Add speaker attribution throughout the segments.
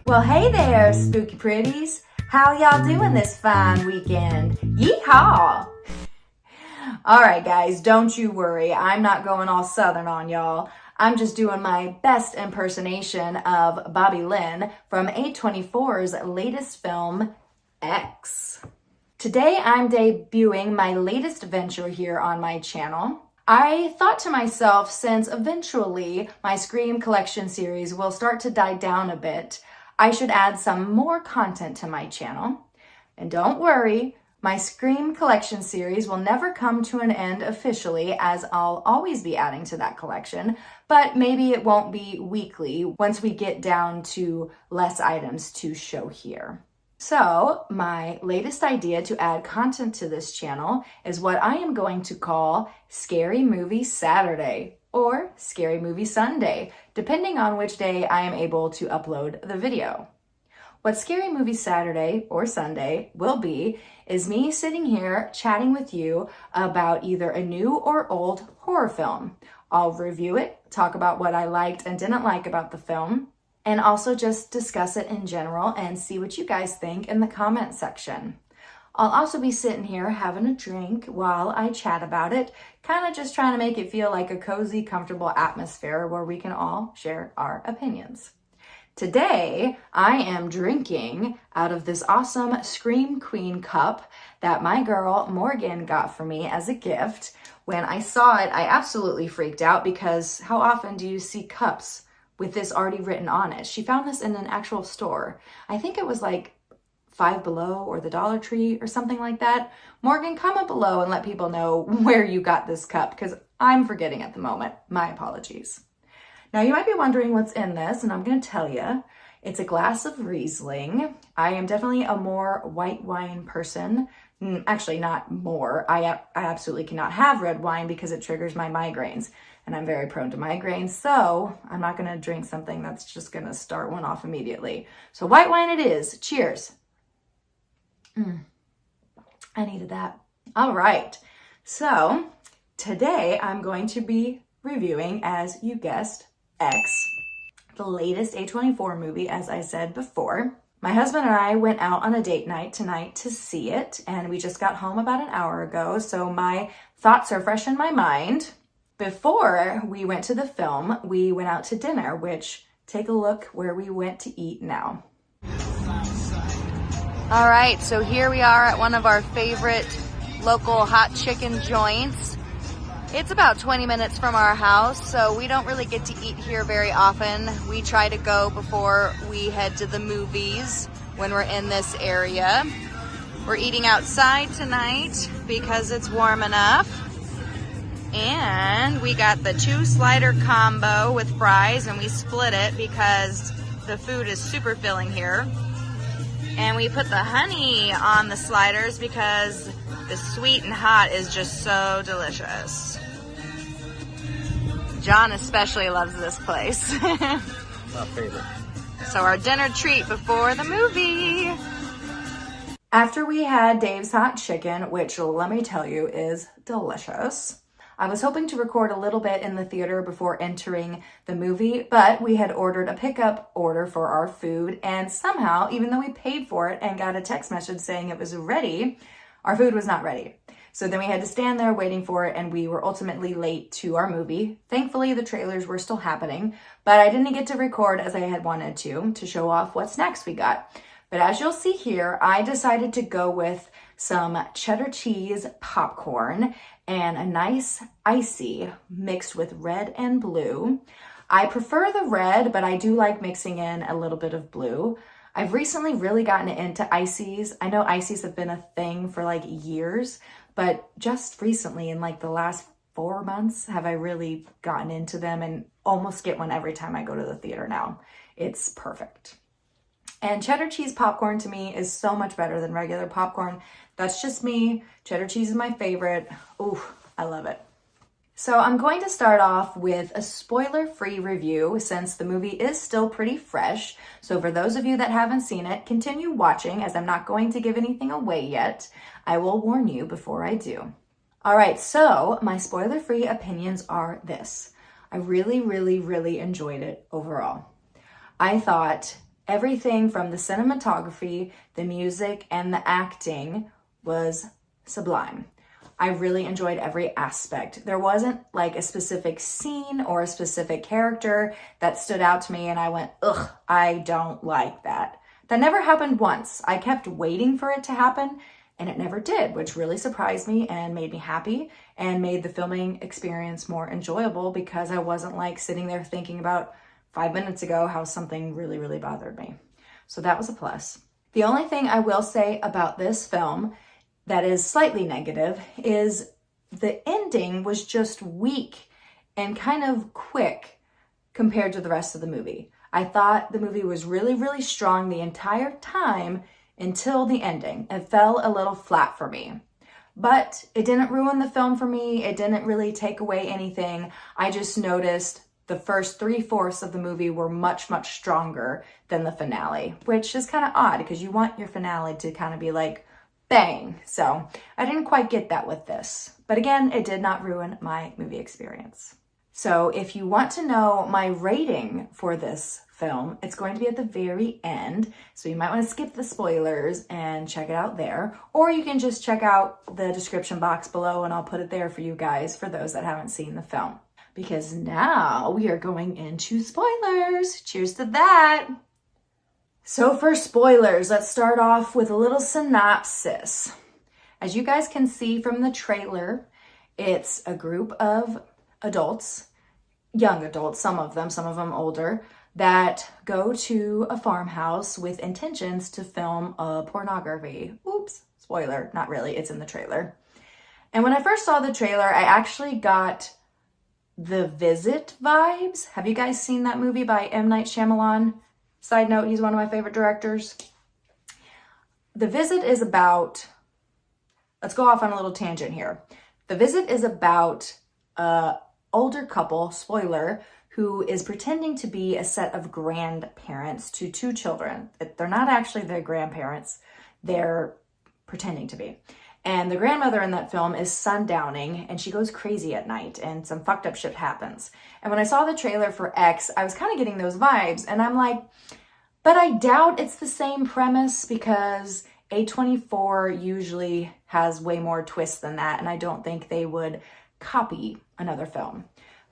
Speaker 1: Well, hey there, spooky pretties. How y'all doing this fine weekend? Yeehaw! All right, guys, don't you worry. I'm not going all southern on y'all. I'm just doing my best impersonation of Bobby Lynn from A24's latest film, X. Today, I'm debuting my latest venture here on my channel. I thought to myself, since eventually my Scream collection series will start to die down a bit, I should add some more content to my channel. And don't worry, my Scream collection series will never come to an end officially, as I'll always be adding to that collection, but maybe it won't be weekly once we get down to less items to show here. So my latest idea to add content to this channel is what I am going to call Scary Movie Saturday or Scary Movie Sunday, depending on which day I am able to upload the video. What Scary Movie Saturday or Sunday will be is me sitting here chatting with you about either a new or old horror film. I'll review it, talk about what I liked and didn't like about the film, and also just discuss it in general and see what you guys think in the comment section. I'll also be sitting here having a drink while I chat about it, kind of just trying to make it feel like a cozy, comfortable atmosphere where we can all share our opinions. Today, I am drinking out of this awesome Scream Queen cup that my girl Morgan got for me as a gift. When I saw it, I absolutely freaked out because how often do you see cups with this already written on it? She found this in an actual store. I think it was like Five Below or the Dollar Tree or something like that. Morgan, comment below and let people know where you got this cup because I'm forgetting at the moment. My apologies. Now you might be wondering what's in this, and I'm going to tell you. It's a glass of Riesling. I am definitely a more white wine person. Actually, not more. I absolutely cannot have red wine because it triggers my migraines, and I'm very prone to migraines, so I'm not going to drink something that's just going to start one off immediately. So white wine it is. Cheers. I needed that. All right. So today I'm going to be reviewing, as you guessed, X, the latest A24 movie, as I said before. My husband and I went out on a date night tonight to see it, and we just got home about an hour ago, so my thoughts are fresh in my mind. Before we went to the film, we went out to dinner, which, take a look where we went to eat now. All right, so here we are at one of our favorite local hot chicken joints. It's about 20 minutes from our house, so we don't really get to eat here very often. We try to go before we head to the movies when we're in this area. We're eating outside tonight because it's warm enough. And we got the 2-slider combo with fries, and we split it because the food is super filling here. And we put the honey on the sliders because the sweet and hot is just so delicious. John especially loves this place.
Speaker 2: My favorite.
Speaker 1: So our dinner treat before the movie. After we had Dave's hot chicken, which let me tell you is delicious, I was hoping to record a little bit in the theater before entering the movie, but we had ordered a pickup order for our food, and somehow, even though we paid for it and got a text message saying it was ready, our food was not ready. So then we had to stand there waiting for it, and we were ultimately late to our movie. Thankfully, the trailers were still happening, but I didn't get to record as I had wanted to show off what snacks we got. But as you'll see here, I decided to go with some cheddar cheese popcorn and a nice icy mixed with red and blue. I prefer the red, but I do like mixing in a little bit of blue. I've recently really gotten into ices. I know ices have been a thing for like years, but just recently in like the last 4 months have I really gotten into them and almost get one every time I go to the theater now. It's perfect. And cheddar cheese popcorn to me is so much better than regular popcorn. That's just me. Cheddar cheese is my favorite. Ooh, I love it. So I'm going to start off with a spoiler-free review since the movie is still pretty fresh. So for those of you that haven't seen it, continue watching as I'm not going to give anything away yet. I will warn you before I do. All right, so my spoiler-free opinions are this. I really, really, really enjoyed it overall. I thought Everything from the cinematography, the music, and the acting was sublime. I really enjoyed every aspect. There wasn't like a specific scene or a specific character that stood out to me and I went, ugh, I don't like that. That never happened once. I kept waiting for it to happen and it never did, which really surprised me and made me happy and made the filming experience more enjoyable because I wasn't like sitting there thinking about 5 minutes ago how something really, really bothered me. So that was a plus. The only thing I will say about this film that is slightly negative is the ending was just weak and kind of quick compared to the rest of the movie. I thought the movie was really, really strong the entire time until the ending. It fell a little flat for me. But it didn't ruin the film for me. It didn't really take away anything. I just noticed the first 3/4 of the movie were much, much stronger than the finale, which is kind of odd because you want your finale to kind of be like, bang. So I didn't quite get that with this. But again, it did not ruin my movie experience. So if you want to know my rating for this film, it's going to be at the very end. So you might want to skip the spoilers and check it out there. Or you can just check out the description box below and I'll put it there for you guys for those that haven't seen the film. Because now we are going into spoilers. Cheers to that. So for spoilers, let's start off with a little synopsis. As you guys can see from the trailer, it's a group of adults, young adults, some of them older, that go to a farmhouse with intentions to film a pornography. Oops, spoiler, not really, it's in the trailer. And when I first saw the trailer, I actually got The Visit vibes. Have you guys seen that movie by M. Night Shyamalan? Side note, he's one of my favorite directors. The Visit is about, let's go off on a little tangent here. The Visit is about an older couple, spoiler, who is pretending to be a set of grandparents to two children. They're not actually their grandparents, they're pretending to be. And the grandmother in that film is sundowning and she goes crazy at night and some fucked up shit happens. And when I saw the trailer for X, I was kind of getting those vibes and I'm like, but I doubt it's the same premise because A24 usually has way more twists than that and I don't think they would copy another film.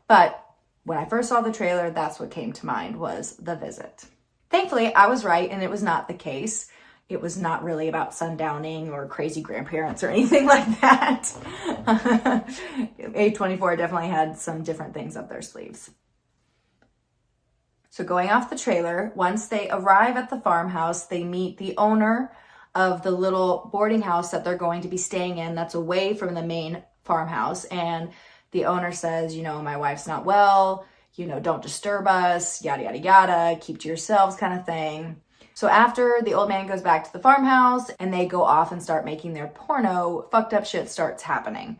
Speaker 1: But when I first saw the trailer, that's what came to mind was The Visit. Thankfully, I was right and it was not the case. It was not really about sundowning or crazy grandparents or anything like that. A24 definitely had some different things up their sleeves. So going off the trailer, once they arrive at the farmhouse, they meet the owner of the little boarding house that they're going to be staying in that's away from the main farmhouse. And the owner says, my wife's not well, don't disturb us, yada, yada, yada, keep to yourselves kind of thing. So after the old man goes back to the farmhouse and they go off and start making their porno, fucked up shit starts happening.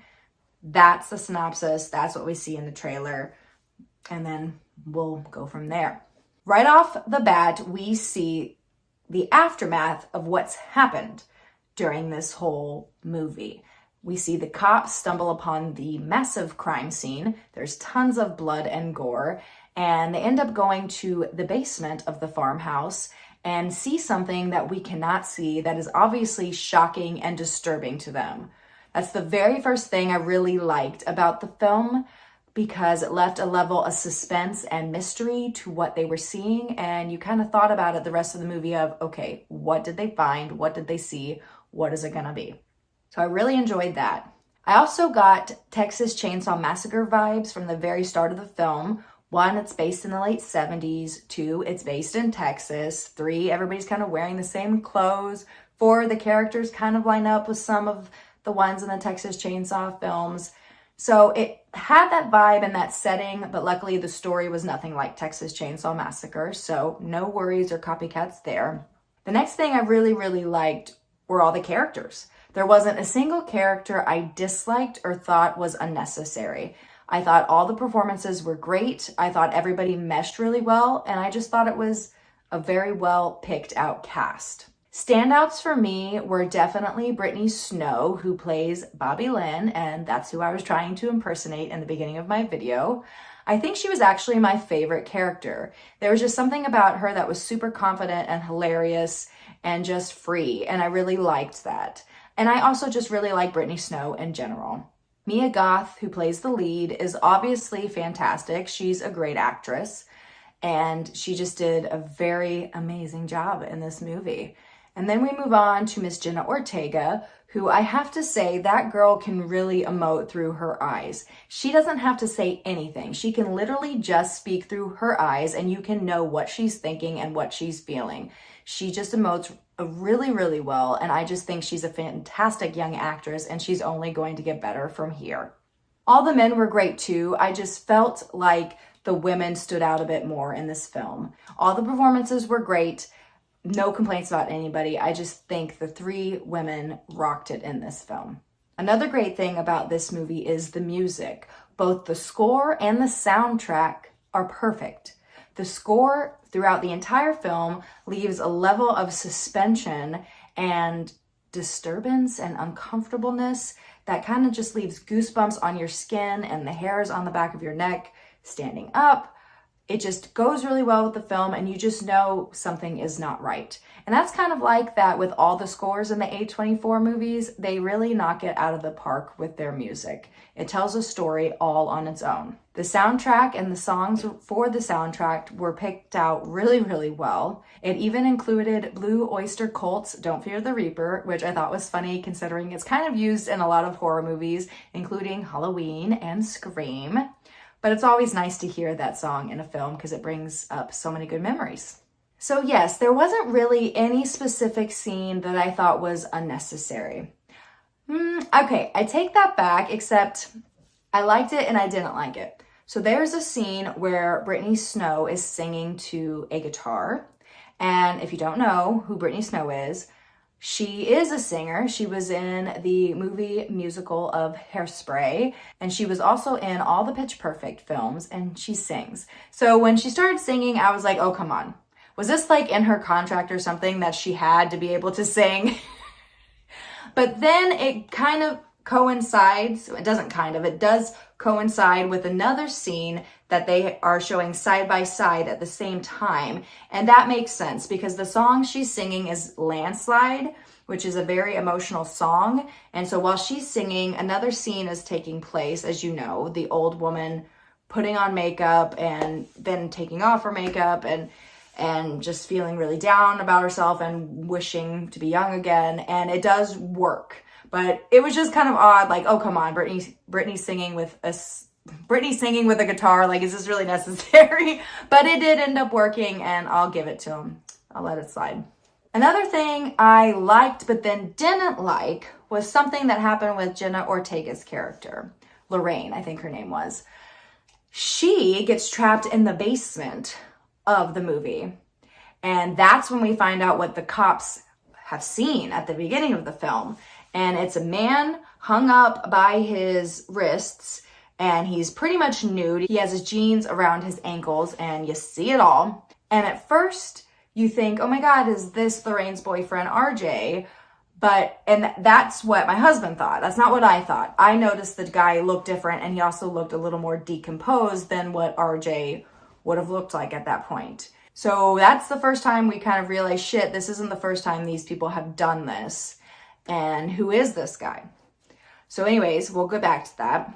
Speaker 1: That's the synopsis. That's what we see in the trailer. And then we'll go from there. Right off the bat, we see the aftermath of what's happened during this whole movie. We see the cops stumble upon the massive crime scene. There's tons of blood and gore. And they end up going to the basement of the farmhouse and see something that we cannot see that is obviously shocking and disturbing to them. That's the very first thing I really liked about the film because it left a level of suspense and mystery to what they were seeing. And you kind of thought about it the rest of the movie of, okay, what did they find? What did they see? What is it gonna be? So I really enjoyed that. I also got Texas Chainsaw Massacre vibes from the very start of the film. 1, it's based in the late 70s. 2, it's based in Texas. 3, everybody's kind of wearing the same clothes. 4, the characters kind of line up with some of the ones in the Texas Chainsaw films. So it had that vibe and that setting, but luckily the story was nothing like Texas Chainsaw Massacre, so no worries or copycats there. The next thing I really, really liked were all the characters. There wasn't a single character I disliked or thought was unnecessary. I thought all the performances were great. I thought everybody meshed really well, and I just thought it was a very well picked out cast. Standouts for me were definitely Brittany Snow, who plays Bobby Lynn, and that's who I was trying to impersonate in the beginning of my video. I think she was actually my favorite character. There was just something about her that was super confident and hilarious and just free, and I really liked that. And I also just really like Brittany Snow in general. Mia Goth, who plays the lead, is obviously fantastic. She's a great actress, and she just did a very amazing job in this movie. And then we move on to Miss Jenna Ortega, who I have to say, that girl can really emote through her eyes. She doesn't have to say anything. She can literally just speak through her eyes, and you can know what she's thinking and what she's feeling. She just emotes really, really well, and I just think she's a fantastic young actress, and she's only going to get better from here. All the men were great too. I just felt like the women stood out a bit more in this film. All the performances were great. No complaints about anybody. I just think the three women rocked it in this film. Another great thing about this movie is the music. Both the score and the soundtrack are perfect. The score throughout the entire film leaves a level of suspension and disturbance and uncomfortableness that kind of just leaves goosebumps on your skin and the hairs on the back of your neck standing up. It just goes really well with the film, and you just know something is not right. And that's kind of like that with all the scores in the A24 movies. They really knock it out of the park with their music. It tells a story all on its own. The soundtrack and the songs for the soundtrack were picked out really, really well. It even included Blue Oyster Cult's Don't Fear the Reaper, which I thought was funny considering it's kind of used in a lot of horror movies, including Halloween and Scream. But it's always nice to hear that song in a film because it brings up so many good memories. So yes, there wasn't really any specific scene that I thought was unnecessary. Okay, I take that back, except I liked it and I didn't like it. So there's a scene where Brittany Snow is singing to a guitar. And if you don't know who Brittany Snow is, she is a singer. She was in the movie musical of Hairspray, and she was also in all the Pitch Perfect films, and she sings. So when she started singing, I was like, oh, come on. Was this like in her contract or something that she had to be able to sing? But then it kind of coincides, it does coincide with another scene that they are showing side by side at the same time. And that makes sense because the song she's singing is Landslide, which is a very emotional song. And so while she's singing, another scene is taking place, as you know, the old woman putting on makeup and then taking off her makeup and just feeling really down about herself and wishing to be young again. And it does work. But it was just kind of odd, like, oh, come on, Brittany singing with a guitar, like, is this really necessary? But it did end up working, and I'll give it to him. I'll let it slide. Another thing I liked but then didn't like was something that happened with Jenna Ortega's character. Lorraine, I think her name was. She gets trapped in the basement of the movie. And that's when we find out what the cops have seen at the beginning of the film. And it's a man hung up by his wrists, and he's pretty much nude. He has his jeans around his ankles, and you see it all. And at first, you think, oh my God, is this Lorraine's boyfriend, RJ? And that's what my husband thought. That's not what I thought. I noticed the guy looked different, and he also looked a little more decomposed than what RJ would have looked like at that point. So that's the first time we kind of realized, shit, this isn't the first time these people have done this. And who is this guy? So anyways, we'll go back to that.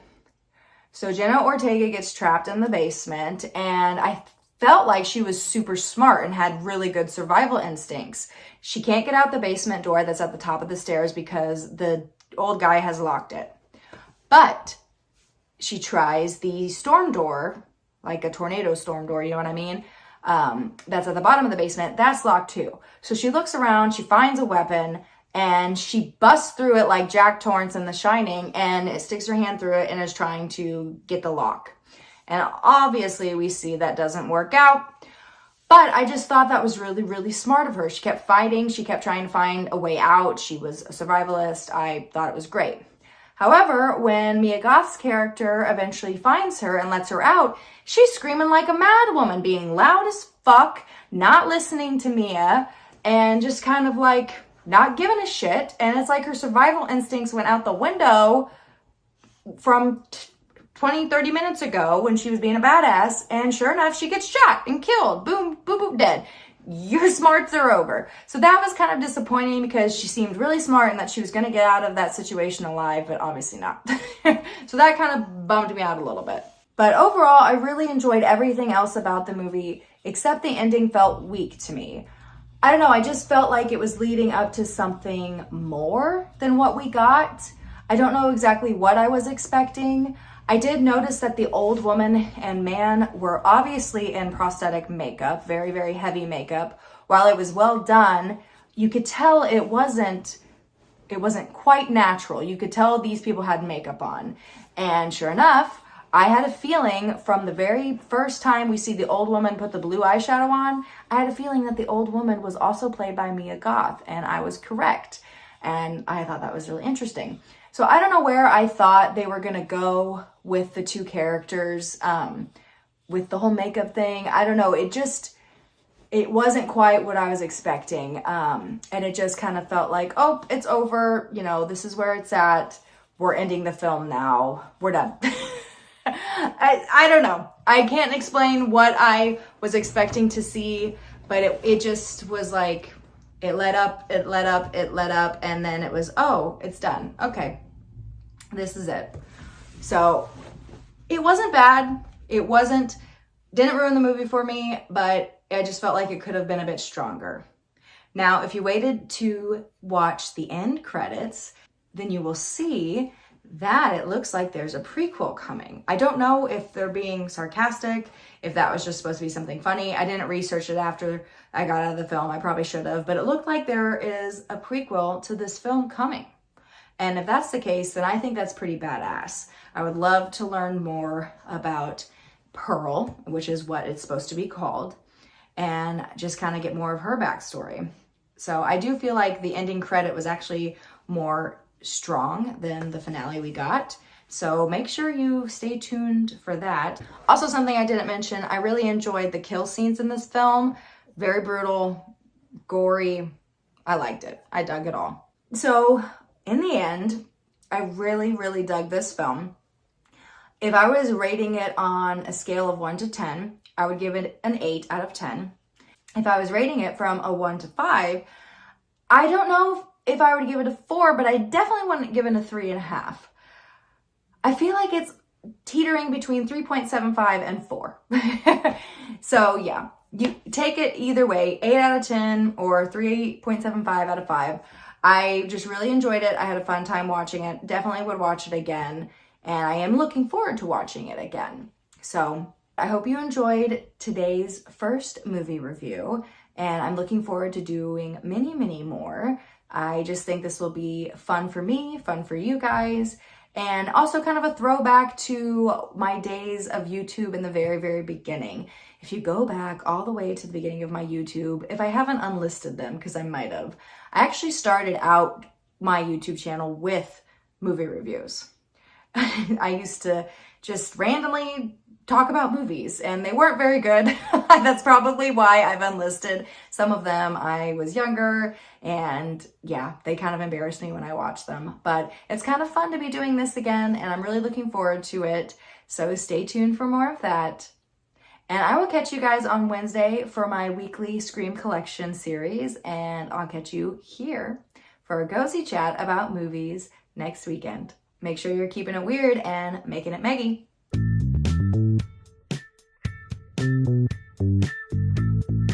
Speaker 1: So Jenna Ortega gets trapped in the basement, and I felt like she was super smart and had really good survival instincts. She can't get out the basement door that's at the top of the stairs because the old guy has locked it. But she tries the storm door, like a tornado storm door, you know what I mean? That's at the bottom of the basement. That's locked too. So she looks around, she finds a weapon, and she busts through it like Jack Torrance in The Shining, and it sticks her hand through it and is trying to get the lock. And obviously we see that doesn't work out. But I just thought that was really, really smart of her. She kept fighting. She kept trying to find a way out. She was a survivalist. I thought it was great. However, when Mia Goth's character eventually finds her and lets her out, she's screaming like a mad woman, being loud as fuck, not listening to Mia, and just kind of like not giving a shit. And it's like her survival instincts went out the window from 20, 30 minutes ago when she was being a badass, and sure enough, she gets shot and killed. Boom, boom, boom, dead. Your smarts are over. So that was kind of disappointing because she seemed really smart and that she was going to get out of that situation alive, but obviously not. So that kind of bummed me out a little bit. But overall, I really enjoyed everything else about the movie, except the ending felt weak to me. I don't know, I just felt like it was leading up to something more than what we got. I don't know exactly what I was expecting. I did notice that the old woman and man were obviously in prosthetic makeup, very, very heavy makeup. While it was well done, you could tell it wasn't quite natural. You could tell these people had makeup on. And sure enough, I had a feeling from the very first time we see the old woman put the blue eyeshadow on, I had a feeling that the old woman was also played by Mia Goth, and I was correct. And I thought that was really interesting. So I don't know where I thought they were gonna go with the two characters, with the whole makeup thing. I don't know, it wasn't quite what I was expecting. And it just kind of felt like, oh, it's over, this is where it's at. We're ending the film now. We're done. I don't know. I can't explain what I was expecting to see, but it just was like, it let up, and then it was, oh, it's done. Okay, this is it. So it wasn't bad. Didn't ruin the movie for me, but I just felt like it could have been a bit stronger. Now, if you waited to watch the end credits, then you will see that it looks like there's a prequel coming. I don't know if they're being sarcastic, if that was just supposed to be something funny. I didn't research it after I got out of the film. I probably should have, but it looked like there is a prequel to this film coming. And if that's the case, then I think that's pretty badass. I would love to learn more about Pearl, which is what it's supposed to be called, and just kind of get more of her backstory. So I do feel like the ending credit was actually more strong than the finale we got. So make sure you stay tuned for that. Also, something I didn't mention, I really enjoyed the kill scenes in this film. Very brutal, gory. I liked it. I dug it all. So in the end, I really, really dug this film. If I was rating it on a scale of 1 to 10, I would give it an 8 out of 10. If I was rating it from a 1 to 5, I don't know if I would give it a 4, but I definitely wouldn't give it a 3.5. I feel like it's teetering between 3.75 and 4. So yeah, you take it either way, 8 out of 10 or 3.75 out of 5. I just really enjoyed it. I had a fun time watching it. Definitely would watch it again. And I am looking forward to watching it again. So I hope you enjoyed today's first movie review. And I'm looking forward to doing many, many more. I just think this will be fun for me, fun for you guys, and also kind of a throwback to my days of YouTube in the very, very beginning. If you go back all the way to the beginning of my YouTube, if I haven't unlisted them, because I might have, I actually started out my YouTube channel with movie reviews. I used to just randomly talk about movies, and they weren't very good. That's probably why I've unlisted some of them. I was younger, and yeah, they kind of embarrassed me when I watched them, but it's kind of fun to be doing this again, and I'm really looking forward to it. So stay tuned for more of that. And I will catch you guys on Wednesday for my weekly Scream Collection series, and I'll catch you here for a cozy chat about movies next weekend. Make sure you're keeping it weird and making it Meggy.